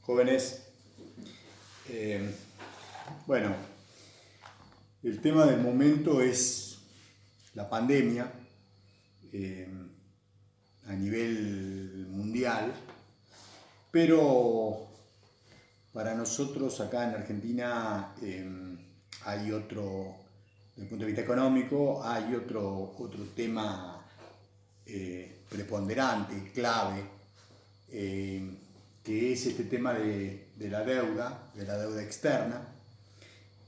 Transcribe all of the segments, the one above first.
jóvenes. Bueno, el tema del momento es la pandemia a nivel mundial, pero para nosotros acá en Argentina hay otro, desde el punto de vista económico, hay otro tema preponderante, clave, que es este tema de la deuda externa.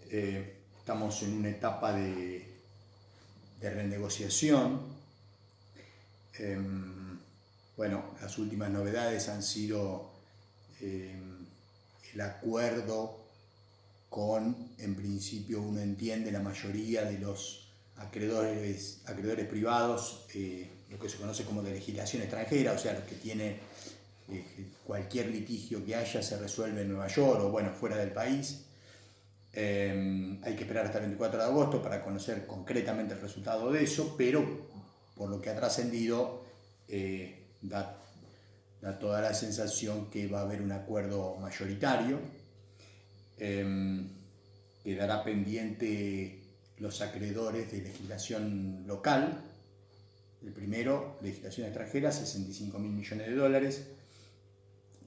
Estamos en una etapa de renegociación. Bueno, las últimas novedades han sido el acuerdo con, en principio uno entiende, la mayoría de los acreedores privados, lo que se conoce como de legislación extranjera, o sea, los que tienen cualquier litigio que haya se resuelve en Nueva York o bueno, fuera del país. Hay que esperar hasta el 24 de agosto para conocer concretamente el resultado de eso, pero por lo que ha trascendido da toda la sensación que va a haber un acuerdo mayoritario. Quedará pendiente los acreedores de legislación local. El primero, legislación extranjera, 65.000 millones de dólares,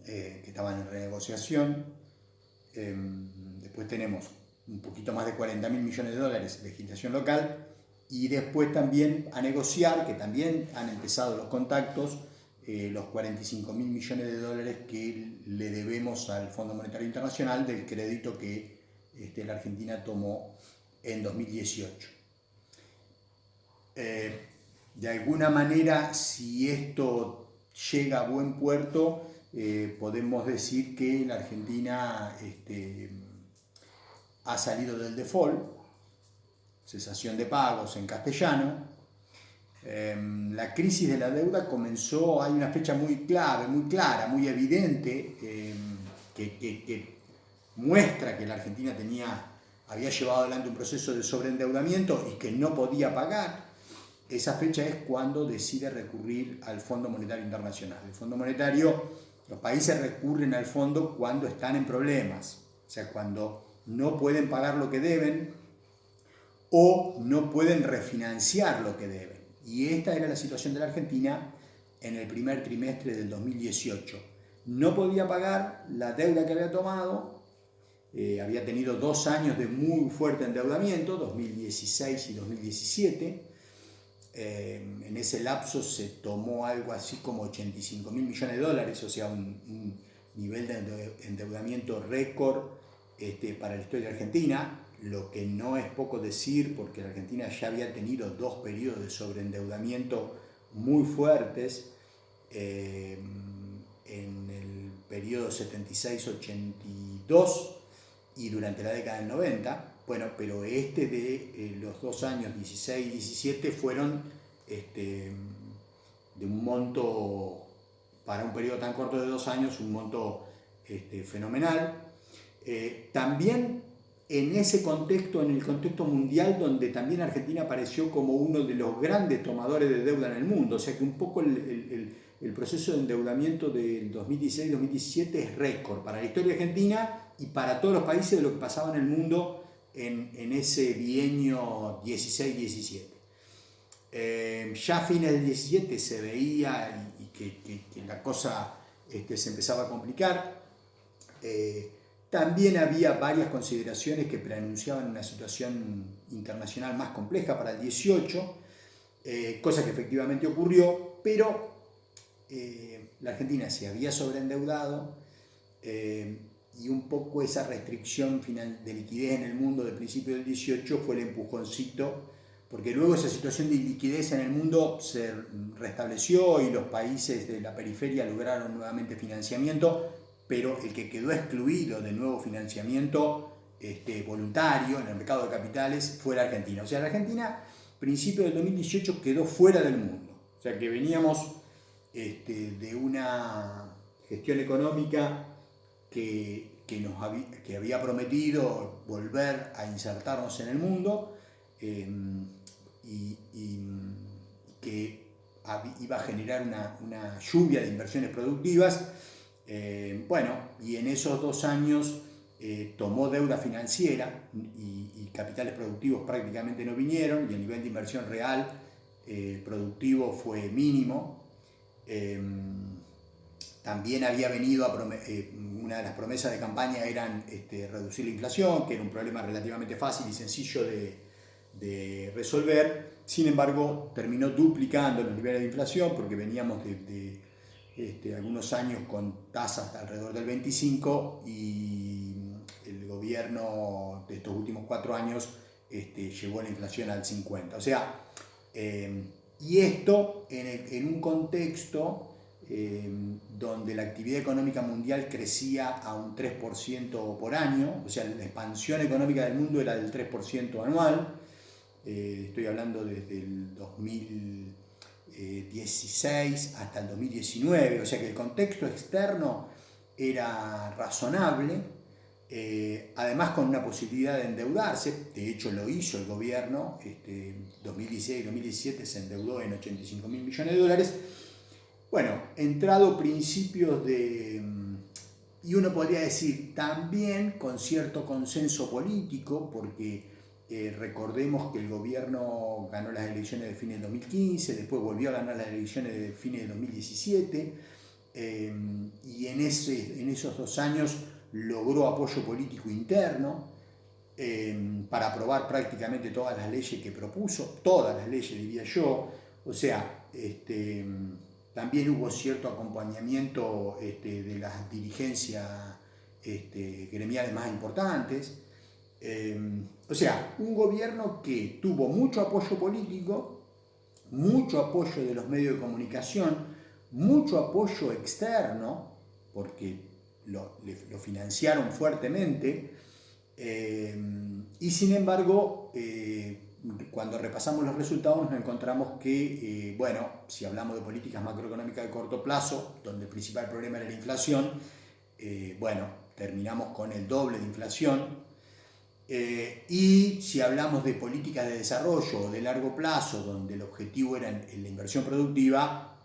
que estaban en renegociación. Después tenemos un poquito más de 40.000 millones de dólares legislación local, y después también a negociar, que también han empezado los contactos, los 45.000 millones de dólares que le debemos al Fondo Monetario Internacional del crédito que la Argentina tomó en 2018. De alguna manera, si esto llega a buen puerto, podemos decir que la Argentina ha salido del default, cesación de pagos en castellano. La crisis de la deuda comenzó, hay una fecha muy clave, muy clara, muy evidente, que muestra que la Argentina había llevado adelante un proceso de sobreendeudamiento y que no podía pagar. Esa fecha es cuando decide recurrir al Fondo Monetario Internacional. El Fondo Monetario, los países recurren al fondo cuando están en problemas, o sea, cuando no pueden pagar lo que deben o no pueden refinanciar lo que deben. Y esta era la situación de la Argentina en el primer trimestre del 2018. No podía pagar la deuda que había tomado, había tenido 2 años de muy fuerte endeudamiento, 2016 y 2017. En ese lapso se tomó algo así como 85.000 millones de dólares, o sea, un nivel de endeudamiento récord para la historia de Argentina, lo que no es poco decir porque la Argentina ya había tenido 2 periodos de sobreendeudamiento muy fuertes, en el periodo 76-82 y durante la década del 90. Bueno, pero de los 2 años 16 y 17 fueron de un monto, para un periodo tan corto de 2 años, un monto fenomenal. También en ese contexto, en el contexto mundial, donde también Argentina apareció como uno de los grandes tomadores de deuda en el mundo, o sea que un poco el proceso de endeudamiento del 2016-2017 es récord para la historia argentina y para todos los países de lo que pasaba en el mundo en ese bienio 16-17. Ya a fines del 17 se veía que la cosa se empezaba a complicar. También había varias consideraciones que preanunciaban una situación internacional más compleja para el 18, cosa que efectivamente ocurrió, pero la Argentina se había sobreendeudado, y un poco esa restricción de liquidez en el mundo del principio del 18 fue el empujoncito, porque luego esa situación de liquidez en el mundo se restableció y los países de la periferia lograron nuevamente financiamiento, pero el que quedó excluido de nuevo financiamiento voluntario en el mercado de capitales fue la Argentina. O sea, la Argentina, principio del 2018, quedó fuera del mundo. O sea, que veníamos de una gestión económica que había prometido volver a insertarnos en el mundo, y que iba a generar una lluvia de inversiones productivas, y en esos 2 años tomó deuda financiera y capitales productivos prácticamente no vinieron, y el nivel de inversión real productivo fue mínimo. También había venido una de las promesas de campaña eran reducir la inflación, que era un problema relativamente fácil y sencillo de resolver. Sin embargo, terminó duplicando los niveles de inflación porque veníamos de algunos años con tasas alrededor del 25, y el gobierno de estos últimos 4 años llevó la inflación al 50. O sea, y esto en un contexto donde la actividad económica mundial crecía a un 3% por año, o sea, la expansión económica del mundo era del 3% anual. Estoy hablando desde el 2016 hasta el 2019, o sea que el contexto externo era razonable, además con una posibilidad de endeudarse. De hecho lo hizo el gobierno, 2016 y 2017 se endeudó en 85.000 millones de dólares. Bueno, entrado principios y uno podría decir también con cierto consenso político, porque recordemos que el gobierno ganó las elecciones de fines de 2015, después volvió a ganar las elecciones de fines de 2017, y en esos 2 años logró apoyo político interno para aprobar prácticamente todas las leyes que propuso, todas las leyes diría yo. O sea, también hubo cierto acompañamiento de las dirigencias gremiales más importantes. O sea, un gobierno que tuvo mucho apoyo político, mucho apoyo de los medios de comunicación, mucho apoyo externo, porque lo financiaron fuertemente, y sin embargo, cuando repasamos los resultados nos encontramos que, si hablamos de políticas macroeconómicas de corto plazo, donde el principal problema era la inflación, terminamos con el doble de inflación. Y si hablamos de políticas de desarrollo o de largo plazo, donde el objetivo era la inversión productiva,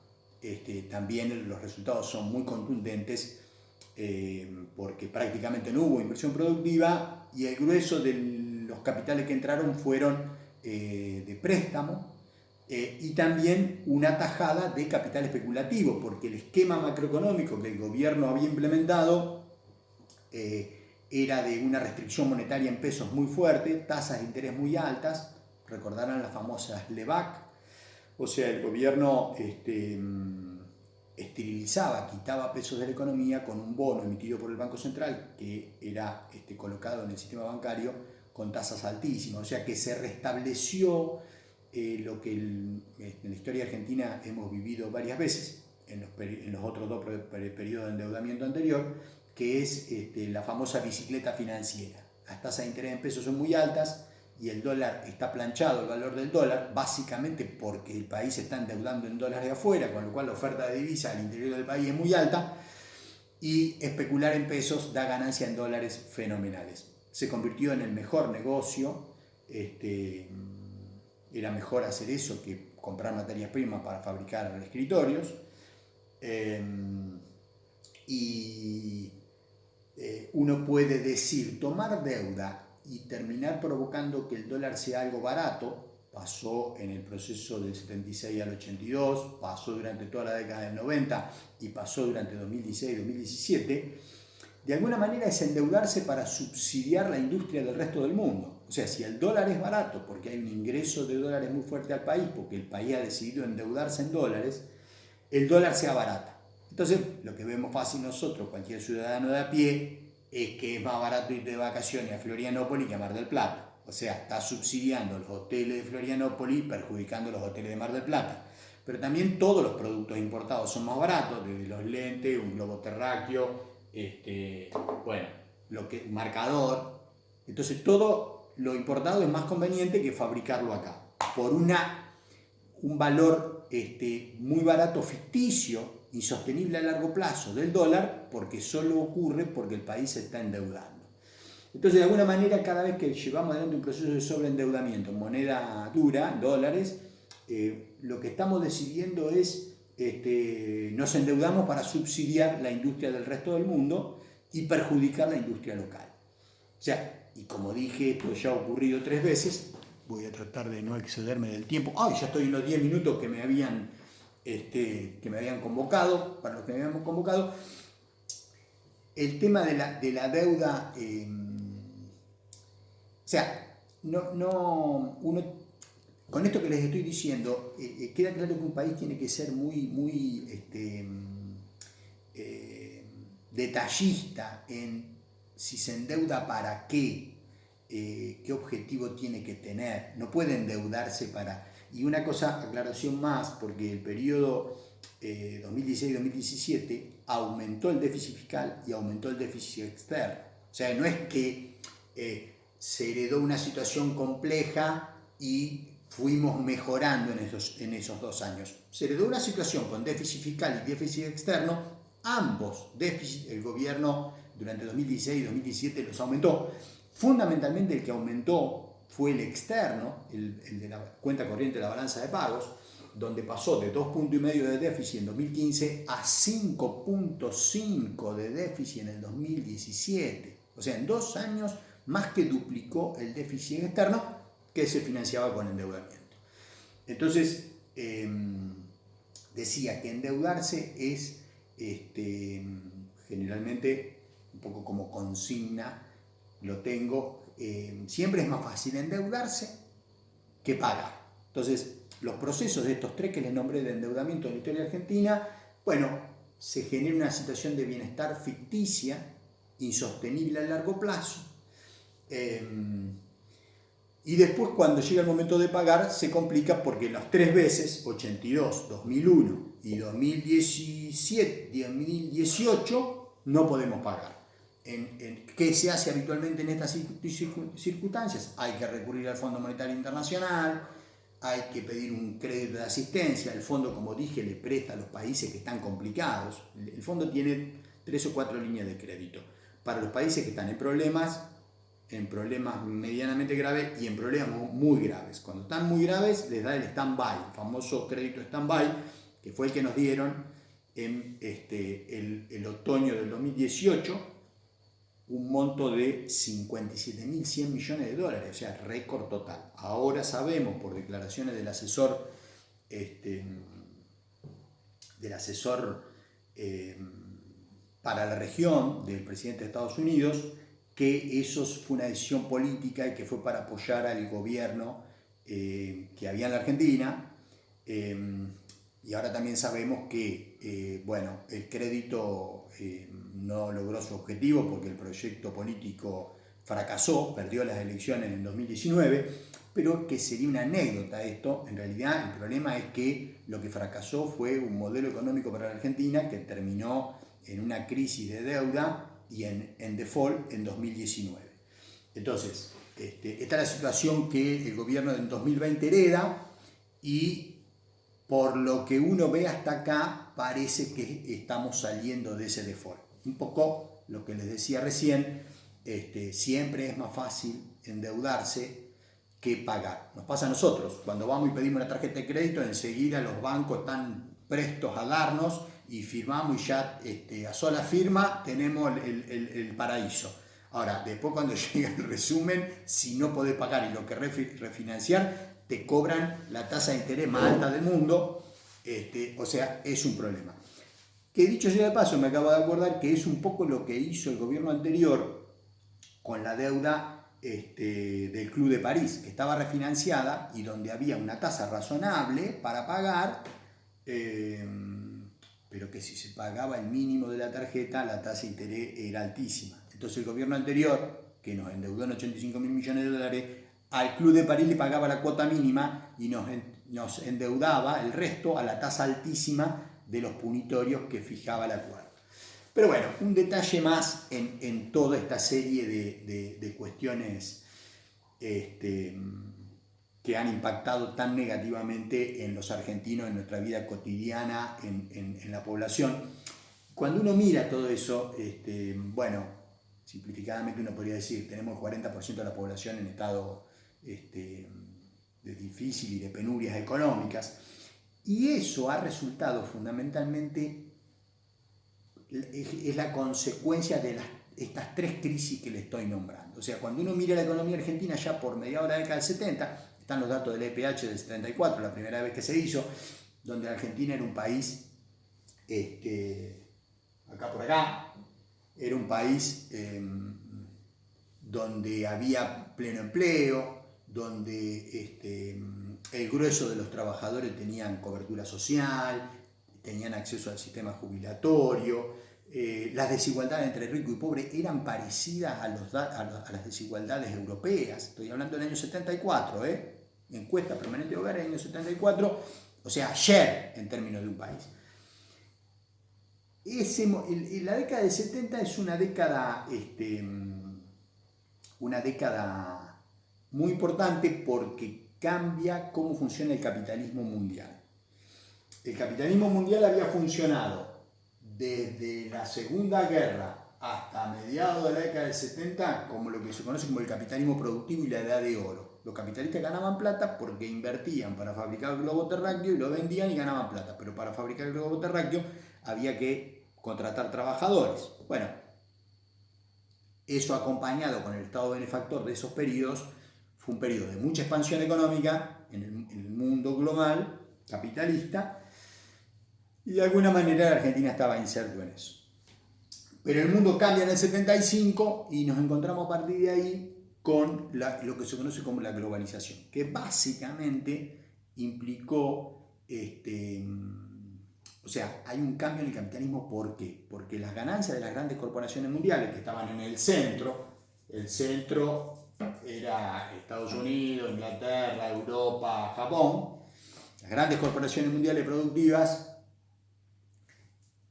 también los resultados son muy contundentes, porque prácticamente no hubo inversión productiva y el grueso de los capitales que entraron fueron de préstamo, y también una tajada de capital especulativo, porque el esquema macroeconómico que el gobierno había implementado era de una restricción monetaria en pesos muy fuerte, tasas de interés muy altas, recordarán las famosas LEVAC. O sea, el gobierno esterilizaba, quitaba pesos de la economía con un bono emitido por el Banco Central que era colocado en el sistema bancario con tasas altísimas. O sea que se restableció lo que en la historia argentina hemos vivido varias veces en los otros 2 periodos de endeudamiento anterior, que es la famosa bicicleta financiera. Las tasas de interés en pesos son muy altas y el dólar está planchado, el valor del dólar, básicamente porque el país se está endeudando en dólares de afuera, con lo cual la oferta de divisa al interior del país es muy alta, y especular en pesos da ganancia en dólares fenomenales. Se convirtió en el mejor negocio, era mejor hacer eso que comprar materias primas para fabricar escritorios, y uno puede decir, tomar deuda y terminar provocando que el dólar sea algo barato. Pasó en el proceso del 76 al 82, pasó durante toda la década del 90 y pasó durante 2016 y 2017. De alguna manera es endeudarse para subsidiar la industria del resto del mundo. O sea, si el dólar es barato porque hay un ingreso de dólares muy fuerte al país, porque el país ha decidido endeudarse en dólares, el dólar se abarata. Entonces, lo que vemos fácil nosotros, cualquier ciudadano de a pie, es que es más barato ir de vacaciones a Florianópolis que a Mar del Plata. O sea, está subsidiando los hoteles de Florianópolis, perjudicando los hoteles de Mar del Plata. Pero también todos los productos importados son más baratos, desde los lentes, un globo terráqueo, un marcador. Entonces todo lo importado es más conveniente que fabricarlo acá, por un valor muy barato ficticio, insostenible a largo plazo del dólar, porque solo ocurre porque el país se está endeudando. Entonces, de alguna manera, cada vez que llevamos adelante un proceso de sobreendeudamiento en moneda dura, en dólares, lo que estamos decidiendo es nos endeudamos para subsidiar la industria del resto del mundo y perjudicar la industria local. O sea, y como dije, esto ya ha ocurrido 3 veces, voy a tratar de no excederme del tiempo. Ya estoy en los 10 minutos que me habían convocado, para los que me habían convocado. El tema de la deuda, o sea, uno, con esto que les estoy diciendo, queda claro que un país tiene que ser muy detallista en si se endeuda para qué objetivo tiene que tener. No puede endeudarse para... Y una cosa, aclaración más, porque el periodo 2016-2017 aumentó el déficit fiscal y aumentó el déficit externo. O sea, no es que se heredó una situación compleja y fuimos mejorando en esos 2 años. Se heredó una situación con déficit fiscal y déficit externo, ambos déficits, el gobierno durante 2016 y 2017 los aumentó. Fundamentalmente el que aumentó fue el externo, el de la cuenta corriente de la balanza de pagos, donde pasó de 2,5 puntos de déficit en 2015 a 5,5 de déficit en el 2017. O sea, en 2 años más que duplicó el déficit externo que se financiaba con endeudamiento. Entonces, decía que endeudarse es generalmente un poco como consigna, lo tengo, siempre es más fácil endeudarse que pagar. Entonces, los procesos de estos 3 que les nombré de endeudamiento en la historia argentina, bueno, se genera una situación de bienestar ficticia, insostenible a largo plazo, y después cuando llega el momento de pagar se complica porque las 3 veces, 82, 2001 y 2017, 2018, no podemos pagar. ¿Qué se hace habitualmente en estas circunstancias? Hay que recurrir al Fondo Monetario Internacional, hay que pedir un crédito de asistencia. El fondo, como dije, le presta a los países que están complicados. El fondo tiene 3 o 4 líneas de crédito para los países que están en problemas medianamente graves y en problemas muy graves. Cuando están muy graves les da el stand-by, el famoso crédito stand-by, que fue el que nos dieron en el otoño del 2018, un monto de 57.100 millones de dólares, o sea, récord total. Ahora sabemos por declaraciones del asesor para la región del presidente de Estados Unidos, que eso fue una decisión política y que fue para apoyar al gobierno que había en la Argentina. Y ahora también sabemos que el crédito no logró su objetivo porque el proyecto político fracasó, perdió las elecciones en 2019, pero que sería una anécdota esto. En realidad el problema es que lo que fracasó fue un modelo económico para la Argentina que terminó en una crisis de deuda y en default en 2019. Entonces, esta es la situación que el gobierno en 2020 hereda y por lo que uno ve hasta acá parece que estamos saliendo de ese default. Un poco lo que les decía recién, siempre es más fácil endeudarse que pagar. Nos pasa a nosotros, cuando vamos y pedimos una tarjeta de crédito, enseguida los bancos están prestos a darnos y firmamos y ya a sola firma tenemos el paraíso. Ahora, después cuando llega el resumen, si no podés pagar y lo que refinanciar, te cobran la tasa de interés más alta del mundo, o sea, es un problema. Que dicho sea de paso, me acabo de acordar que es un poco lo que hizo el gobierno anterior con la deuda del Club de París, que estaba refinanciada y donde había una tasa razonable para pagar, pero que si se pagaba el mínimo de la tarjeta, la tasa de interés era altísima. Entonces el gobierno anterior, que nos endeudó en 85.000 millones de dólares, al Club de París le pagaba la cuota mínima y nos endeudaba el resto a la tasa altísima de los punitorios que fijaba el acuerdo. Pero bueno, un detalle más en toda esta serie de cuestiones que han impactado tan negativamente en los argentinos, en nuestra vida cotidiana, en la población. Cuando uno mira todo eso, simplificadamente uno podría decir, tenemos el 40% de la población en estado de difícil y de penurias económicas, Y eso ha resultado fundamentalmente, es la consecuencia de estas tres crisis que le estoy nombrando. O sea, cuando uno mira la economía argentina ya por mediados de la década del 70, están los datos del EPH del 74, la primera vez que se hizo, donde Argentina era un país, acá por acá, era un país donde había pleno empleo, donde el grueso de los trabajadores tenían cobertura social, tenían acceso al sistema jubilatorio, las desigualdades entre rico y pobre eran parecidas a las desigualdades europeas. Estoy hablando del año 74, encuesta permanente de hogares del año 74, o sea, ayer en términos de un país. La década del 70 es una década muy importante porque cambia cómo funciona el capitalismo mundial. El capitalismo mundial había funcionado desde la Segunda Guerra hasta mediados de la década del 70 como lo que se conoce como el capitalismo productivo y la edad de oro. Los capitalistas ganaban plata porque invertían para fabricar el globo terráqueo y lo vendían y ganaban plata, pero para fabricar el globo terráqueo había que contratar trabajadores. Bueno, eso acompañado con el estado benefactor de esos periodos fue un periodo de mucha expansión económica en el mundo global capitalista, y de alguna manera la Argentina estaba inserto en eso. Pero el mundo cambia en el 75 y nos encontramos a partir de ahí con lo que se conoce como la globalización, que básicamente implicó, o sea, hay un cambio en el capitalismo. ¿Por qué? Porque las ganancias de las grandes corporaciones mundiales que estaban en el centro era Estados Unidos, Inglaterra, Europa, Japón, las grandes corporaciones mundiales productivas,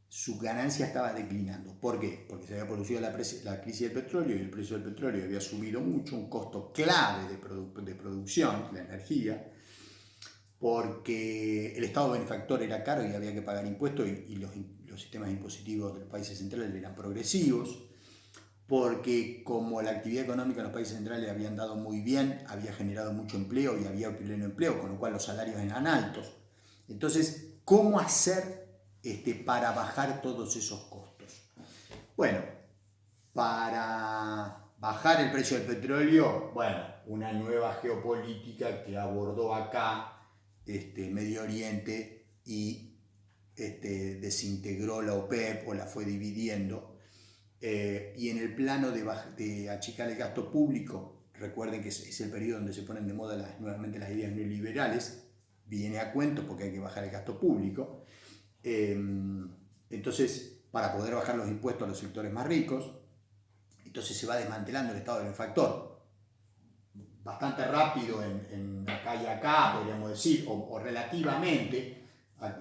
su ganancia estaba declinando. ¿Por qué? Porque se había producido la crisis del petróleo y el precio del petróleo había subido mucho, un costo clave de producción, la energía, porque el Estado benefactor era caro y había que pagar impuestos y los sistemas impositivos de los países centrales eran progresivos, porque como la actividad económica en los países centrales había andado muy bien, había generado mucho empleo y había pleno empleo, con lo cual los salarios eran altos. Entonces, ¿cómo hacer para bajar todos esos costos? Bueno, para bajar el precio del petróleo, bueno, una nueva geopolítica que abordó acá Medio Oriente y desintegró la OPEP o la fue dividiendo. Y en el plano de achicar el gasto público, recuerden que es el periodo donde se ponen de moda nuevamente las ideas neoliberales, viene a cuento porque hay que bajar el gasto público. Entonces, para poder bajar los impuestos a los sectores más ricos, entonces se va desmantelando el Estado benefactor bastante rápido en acá y acá, podríamos decir, o relativamente.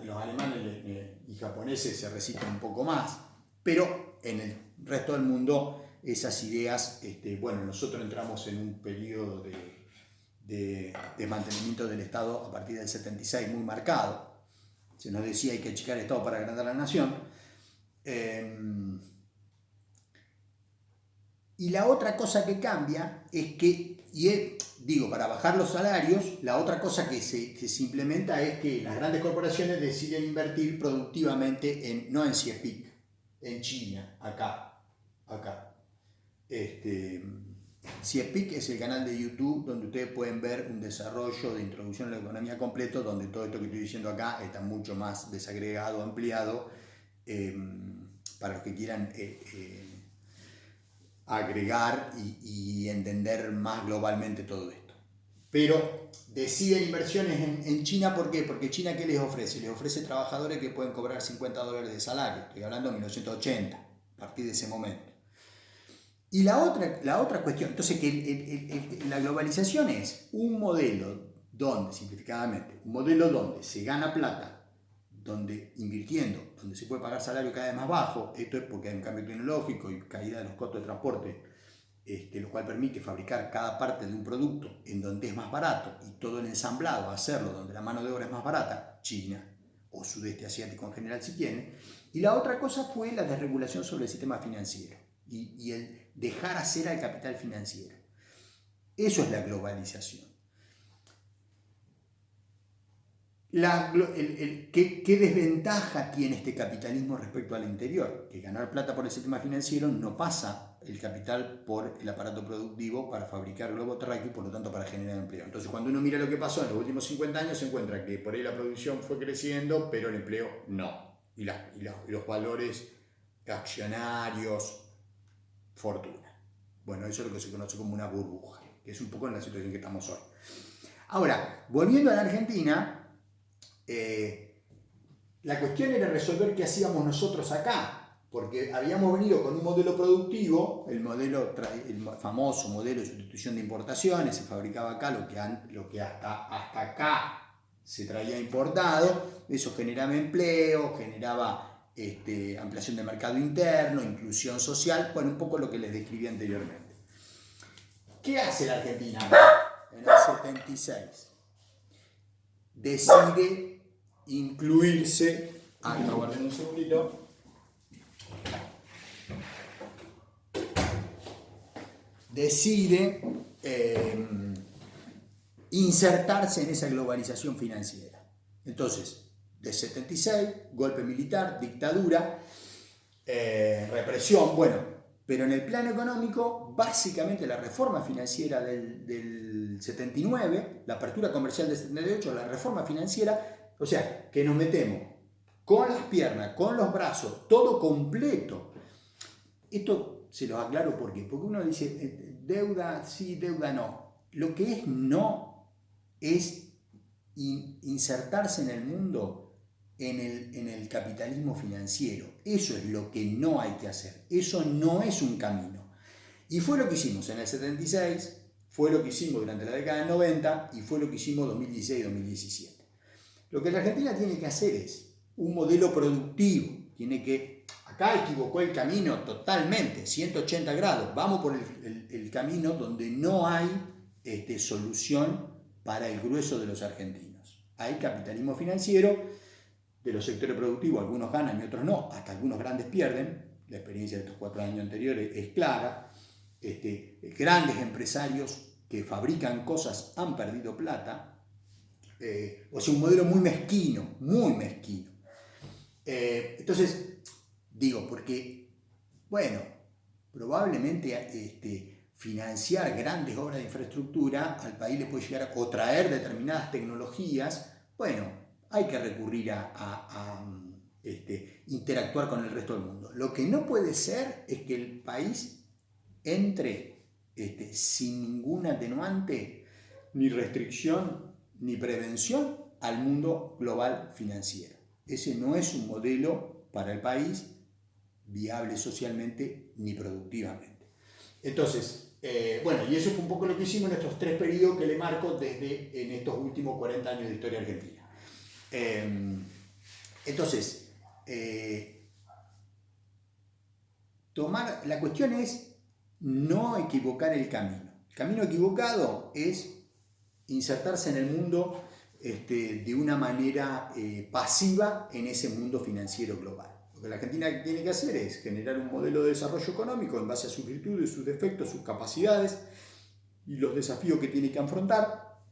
Los alemanes y japoneses se resisten un poco más, pero en el resto del mundo esas ideas, bueno, nosotros entramos en un periodo de desmantelamiento del Estado a partir del 76 muy marcado. Se nos decía hay que achicar el Estado para agrandar la nación. Y la otra cosa que cambia es que, para bajar los salarios, la otra cosa que se implementa es que las grandes corporaciones deciden invertir productivamente no en CIEPIC, en China, acá. CIEPIC es el canal de YouTube donde ustedes pueden ver un desarrollo de introducción a la economía completo, donde todo esto que estoy diciendo acá está mucho más desagregado, ampliado, para los que quieran agregar y entender más globalmente todo esto. Pero deciden inversiones en China, ¿por qué? Porque China, ¿qué les ofrece? Les ofrece trabajadores que pueden cobrar $50 de salario. Estoy hablando de 1980, a partir de ese momento. Y la otra cuestión, entonces que la globalización es un modelo donde, simplificadamente, un modelo donde se gana plata, donde invirtiendo, donde se puede pagar salario cada vez más bajo. Esto es porque hay un cambio tecnológico y caída de los costos de transporte, lo cual permite fabricar cada parte de un producto en donde es más barato y todo el ensamblado hacerlo donde la mano de obra es más barata, China o sudeste asiático en general si quieren. Y la otra cosa fue la desregulación sobre el sistema financiero y el dejar hacer al capital financiero. Eso es la globalización. ¿Qué desventaja tiene este capitalismo respecto al interior? Que ganar plata por el sistema financiero no pasa el capital por el aparato productivo para fabricar globo terráqueo y por lo tanto para generar empleo. Entonces cuando uno mira lo que pasó en los últimos 50 años se encuentra que por ahí la producción fue creciendo pero el empleo no. Y los valores accionarios, fortuna. Bueno, eso es lo que se conoce como una burbuja, que es un poco en la situación que estamos hoy. Ahora, volviendo a la Argentina, la cuestión era resolver qué hacíamos nosotros acá, porque habíamos venido con un modelo productivo, el famoso modelo de sustitución de importaciones, se fabricaba acá lo que hasta acá se traía importado, eso generaba empleo, generaba ampliación del mercado interno, inclusión social, bueno, un poco lo que les describí anteriormente. ¿Qué hace la Argentina en el 76? Decide incluirse, aguarden un segundito, decide insertarse en esa globalización financiera. Entonces, de 76, golpe militar, dictadura, represión, bueno, pero en el plano económico, básicamente la reforma financiera del 79, la apertura comercial del 78, la reforma financiera, o sea, que nos metemos con las piernas, con los brazos, todo completo. Esto se los aclaro porque uno dice, deuda sí, deuda no. Lo que es no es insertarse en el mundo en el capitalismo financiero. Eso es lo que no hay que hacer. Eso no es un camino. Y fue lo que hicimos en el 76, fue lo que hicimos durante la década del 90 y fue lo que hicimos 2016-2017. Lo que la Argentina tiene que hacer es un modelo productivo. Acá equivocó el camino totalmente, 180 grados. Vamos por el camino donde no hay solución para el grueso de los argentinos. Hay capitalismo financiero. De los sectores productivos, algunos ganan y otros no, hasta algunos grandes pierden. La experiencia de estos 4 años anteriores es clara. Grandes empresarios que fabrican cosas han perdido plata. O sea, un modelo muy mezquino, muy mezquino. Entonces, digo, porque, bueno, probablemente financiar grandes obras de infraestructura al país le puede llegar o traer determinadas tecnologías, bueno, hay que recurrir a interactuar con el resto del mundo. Lo que no puede ser es que el país entre sin ningún atenuante, ni restricción, ni prevención al mundo global financiero. Ese no es un modelo para el país viable socialmente ni productivamente. Entonces, bueno, y eso fue un poco lo que hicimos en estos 3 periodos que le marco en estos últimos 40 años de historia argentina. Entonces, la cuestión es no equivocar el camino. El camino equivocado es insertarse en el mundo de una manera pasiva en ese mundo financiero global. Lo que la Argentina tiene que hacer es generar un modelo de desarrollo económico en base a sus virtudes, sus defectos, sus capacidades y los desafíos que tiene que afrontar.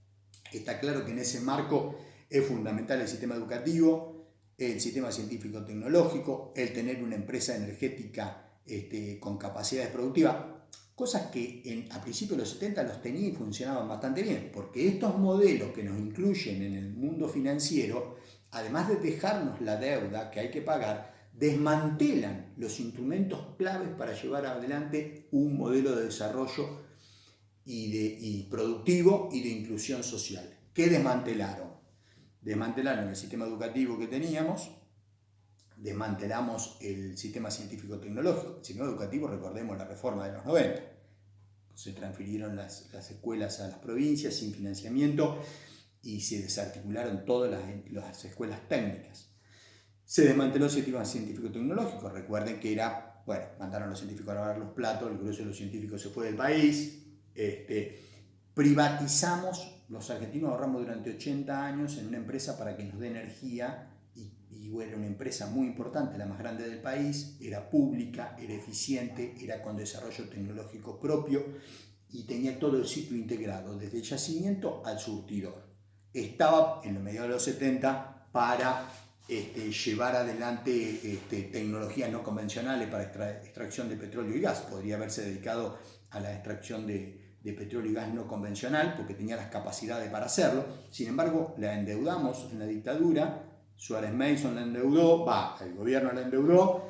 Está claro que en ese marco es fundamental el sistema educativo, el sistema científico-tecnológico, el tener una empresa energética con capacidades productivas, cosas que a principios de los 70 los tenía y funcionaban bastante bien, porque estos modelos que nos incluyen en el mundo financiero, además de dejarnos la deuda que hay que pagar, desmantelan los instrumentos claves para llevar adelante un modelo de desarrollo y productivo y de inclusión social. ¿Qué desmantelaron? Desmantelaron el sistema educativo que teníamos, desmantelamos el sistema científico-tecnológico. El sistema educativo, recordemos la reforma de los 90. Se transfirieron las escuelas a las provincias sin financiamiento y se desarticularon todas las escuelas técnicas. Se desmanteló el sistema científico-tecnológico. Recuerden que mandaron a los científicos a lavar los platos, el grueso de los científicos se fue del país. Privatizamos, los argentinos ahorramos durante 80 años en una empresa para que nos dé energía y era una empresa muy importante, la más grande del país, era pública, era eficiente, era con desarrollo tecnológico propio y tenía todo el ciclo integrado, desde el yacimiento al surtidor. estaba en los mediados de los 70 para llevar adelante tecnologías no convencionales para extracción de petróleo y gas. Podría haberse dedicado a la extracción de petróleo y gas no convencional porque tenía las capacidades para hacerlo. Sin embargo, la endeudamos en la dictadura, Suárez Mason la endeudó, el gobierno la endeudó,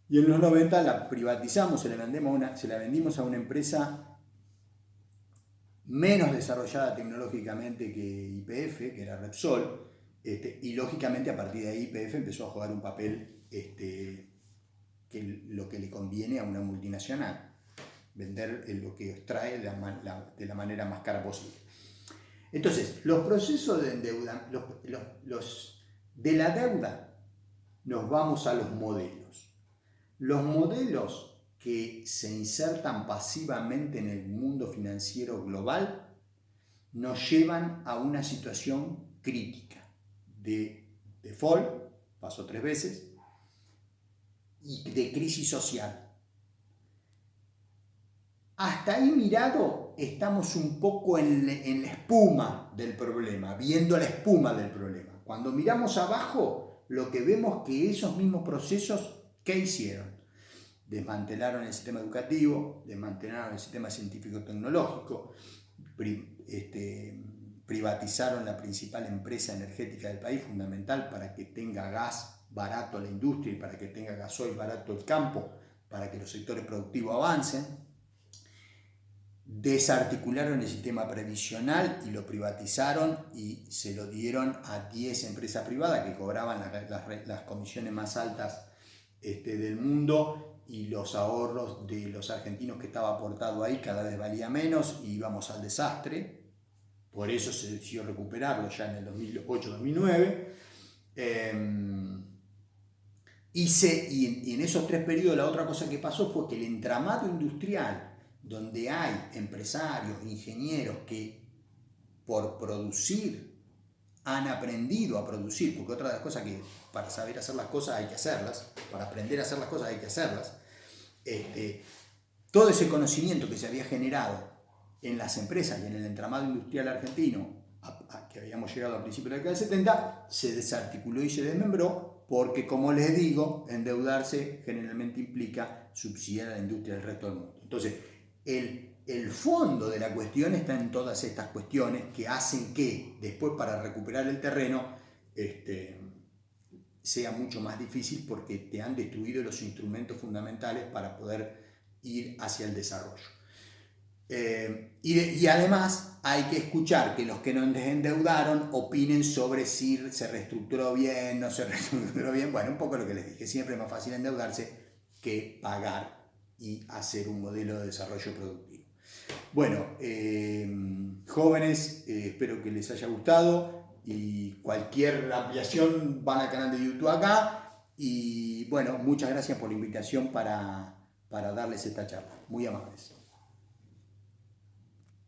y en los 90 la privatizamos, se la vendimos a una empresa menos desarrollada tecnológicamente que YPF, que era Repsol, y lógicamente a partir de ahí YPF empezó a jugar un papel que lo que le conviene a una multinacional, vender lo que extrae de la manera más cara posible. Entonces, los procesos de endeudamiento, de la deuda, nos vamos a los modelos. Los modelos que se insertan pasivamente en el mundo financiero global nos llevan a una situación crítica de default, pasó 3 veces, y de crisis social. Hasta ahí mirado, estamos un poco en la espuma del problema, viendo la espuma del problema. Cuando miramos abajo, lo que vemos que esos mismos procesos, ¿qué hicieron? Desmantelaron el sistema educativo, desmantelaron el sistema científico-tecnológico, privatizaron la principal empresa energética del país, fundamental para que tenga gas barato la industria y para que tenga gasoil barato el campo, para que los sectores productivos avancen. Desarticularon el sistema previsional y lo privatizaron y se lo dieron a 10 empresas privadas que cobraban las comisiones más altas del mundo, y los ahorros de los argentinos que estaba aportado ahí cada vez valía menos y íbamos al desastre. Por eso se decidió recuperarlo ya en el 2008-2009. Y en esos 3 periodos la otra cosa que pasó fue que el entramado industrial, donde hay empresarios, ingenieros que por producir han aprendido a producir, porque otra de las cosas que para saber hacer las cosas hay que hacerlas, para aprender a hacer las cosas hay que hacerlas, todo ese conocimiento que se había generado en las empresas y en el entramado industrial argentino, que habíamos llegado a principios de la década del 70, se desarticuló y se desmembró, porque, como les digo, endeudarse generalmente implica subsidiar a la industria del resto del mundo. Entonces, el fondo de la cuestión está en todas estas cuestiones que hacen que después, para recuperar el terreno, sea mucho más difícil, porque te han destruido los instrumentos fundamentales para poder ir hacia el desarrollo. Y además hay que escuchar que los que nos endeudaron opinen sobre si se reestructuró bien, no se reestructuró bien. Bueno, un poco lo que les dije, siempre es más fácil endeudarse que pagar y hacer un modelo de desarrollo productivo. Bueno, jóvenes, espero que les haya gustado, y cualquier ampliación van al canal de YouTube acá. Y bueno, muchas gracias por la invitación para darles esta charla. Muy amables.